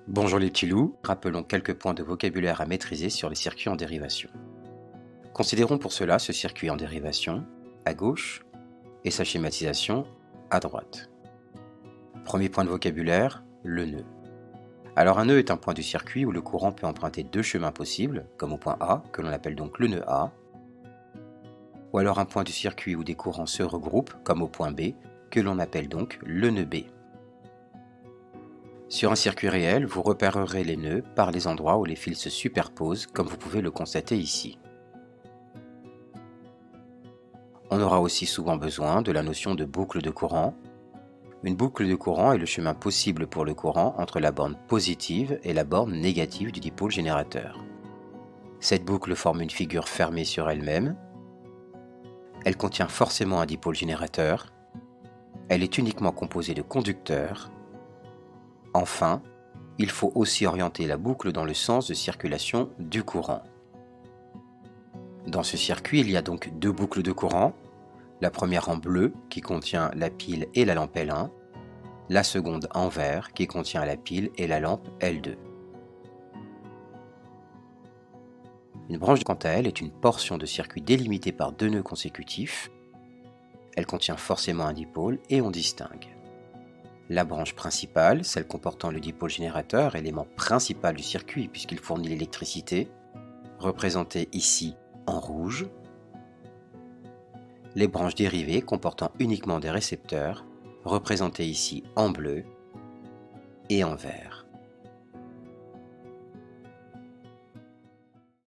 Bonjour les petits loups, rappelons quelques points de vocabulaire à maîtriser sur les circuits en dérivation. Considérons pour cela ce circuit en dérivation à gauche et sa schématisation à droite. Premier point de vocabulaire, le nœud. Alors un nœud est un point du circuit où le courant peut emprunter deux chemins possibles, comme au point A, que l'on appelle donc le nœud A, ou alors un point du circuit où des courants se regroupent, comme au point B, que l'on appelle donc le nœud B. Sur un circuit réel, vous repérerez les nœuds par les endroits où les fils se superposent, comme vous pouvez le constater ici. On aura aussi souvent besoin de la notion de boucle de courant. Une boucle de courant est le chemin possible pour le courant entre la borne positive et la borne négative du dipôle générateur. Cette boucle forme une figure fermée sur elle-même. Elle contient forcément un dipôle générateur. Elle est uniquement composée de conducteurs. Enfin, il faut aussi orienter la boucle dans le sens de circulation du courant. Dans ce circuit, il y a donc deux boucles de courant. La première en bleu qui contient la pile et la lampe L1, la seconde en vert qui contient la pile et la lampe L2. Une branche, quant à elle, est une portion de circuit délimitée par deux nœuds consécutifs. Elle contient forcément un dipôle et on distingue la branche principale, celle comportant le dipôle générateur, élément principal du circuit puisqu'il fournit l'électricité, représentée ici en rouge. Les branches dérivées comportant uniquement des récepteurs, représentées ici en bleu et en vert.